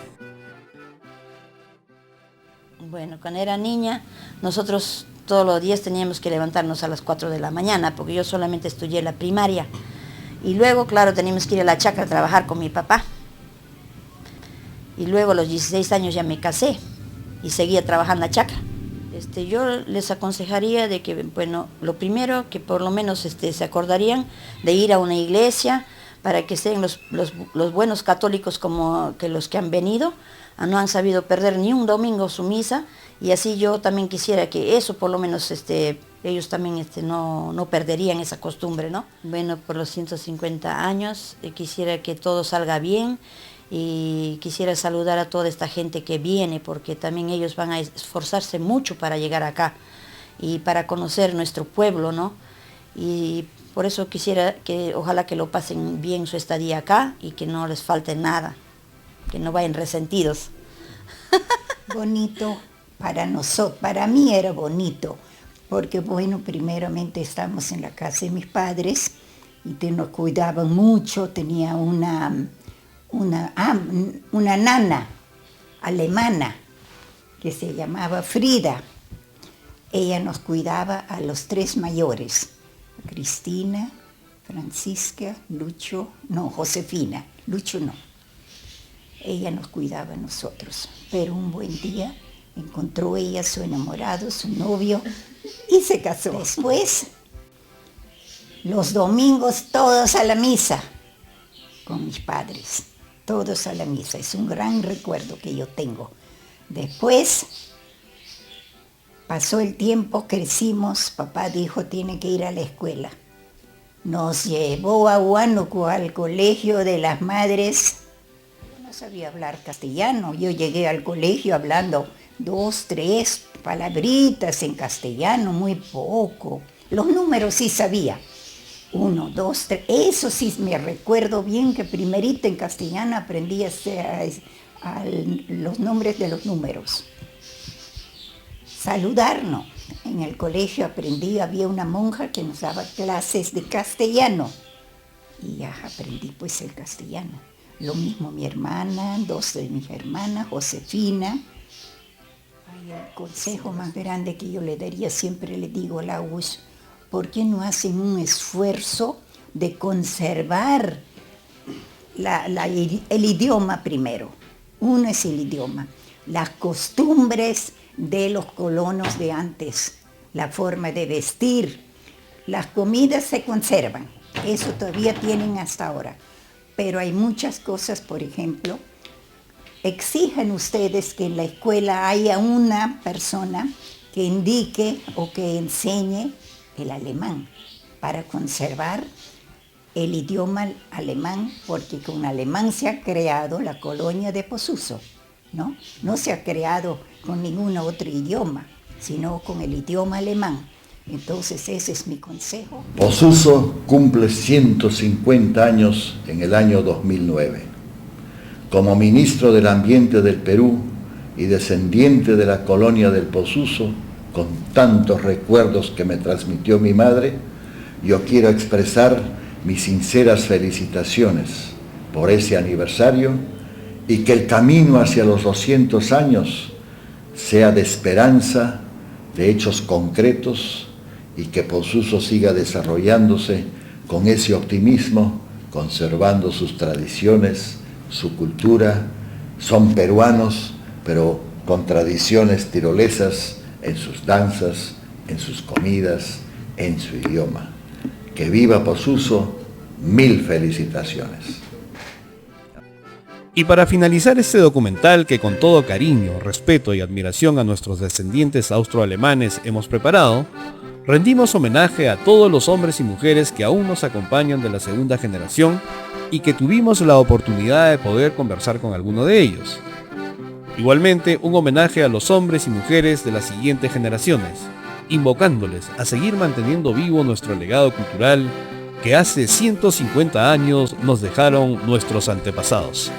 Bueno, cuando era niña, nosotros todos los días teníamos que levantarnos a las 4 de la mañana, porque yo solamente estudié la primaria. Y luego, claro, teníamos que ir a la chacra a trabajar con mi papá. Y luego a los 16 años ya me casé y seguía trabajando en la chacra. Yo les aconsejaría de que, bueno, lo primero que por lo menos se acordarían de ir a una iglesia para que estén los buenos católicos como que los que han venido, no han sabido perder ni un domingo su misa, y así yo también quisiera que eso por lo menos ellos también no perderían esa costumbre, ¿no? Bueno, por los 150 años quisiera que todo salga bien, y quisiera saludar a toda esta gente que viene, porque también ellos van a esforzarse mucho para llegar acá y para conocer nuestro pueblo, ¿no? Y por eso quisiera que ojalá que lo pasen bien su estadía acá y que no les falte nada, que no vayan resentidos. Bonito para nosotros, para mí era bonito, porque bueno, primeramente estamos en la casa de mis padres y nos cuidaban mucho. Tenía una nana alemana que se llamaba Frida. Ella nos cuidaba a los 3 mayores, Cristina, Francisca, Josefina, Lucho no. Ella nos cuidaba a nosotros, pero un buen día encontró ella su enamorado, su novio, y se casó. Después, los domingos todos a la misa con mis padres. Todos a la misa, es un gran recuerdo que yo tengo. Después pasó el tiempo, crecimos, papá dijo tiene que ir a la escuela. Nos llevó a Huánuco al colegio de las madres. No sabía hablar castellano, yo llegué al colegio hablando 2, 3 palabritas en castellano, muy poco. Los números sí sabía. 1, 2, 3, eso sí me recuerdo bien, que primerita en castellano aprendí a los nombres de los números. Saludarnos. En el colegio aprendí, había una monja que nos daba clases de castellano. Y ya aprendí pues el castellano. Lo mismo mi hermana, 2 de mis hermanas, Josefina. Ay, el consejo más grande que yo le daría, siempre le digo a la US, ¿por qué no hacen un esfuerzo de conservar el idioma primero? Uno es el idioma, las costumbres de los colonos de antes, la forma de vestir, las comidas se conservan, eso todavía tienen hasta ahora. Pero hay muchas cosas, por ejemplo, exigen ustedes que en la escuela haya una persona que indique o que enseñe el alemán, para conservar el idioma alemán, porque con alemán se ha creado la colonia de Posuso, ¿no? No se ha creado con ningún otro idioma, sino con el idioma alemán. Entonces ese es mi consejo. Posuso cumple 150 años en el año 2009. Como ministro del Ambiente del Perú y descendiente de la colonia del Posuso, con tantos recuerdos que me transmitió mi madre, yo quiero expresar mis sinceras felicitaciones por ese aniversario y que el camino hacia los 200 años sea de esperanza, de hechos concretos, y que Posuso siga desarrollándose con ese optimismo, conservando sus tradiciones, su cultura. Son peruanos, pero con tradiciones tirolesas en sus danzas, en sus comidas, en su idioma. Que viva Posuso, 1000 felicitaciones. Y para finalizar este documental que con todo cariño, respeto y admiración a nuestros descendientes austroalemanes hemos preparado, rendimos homenaje a todos los hombres y mujeres que aún nos acompañan de la segunda generación y que tuvimos la oportunidad de poder conversar con alguno de ellos. Igualmente, un homenaje a los hombres y mujeres de las siguientes generaciones, invocándoles a seguir manteniendo vivo nuestro legado cultural que hace 150 años nos dejaron nuestros antepasados.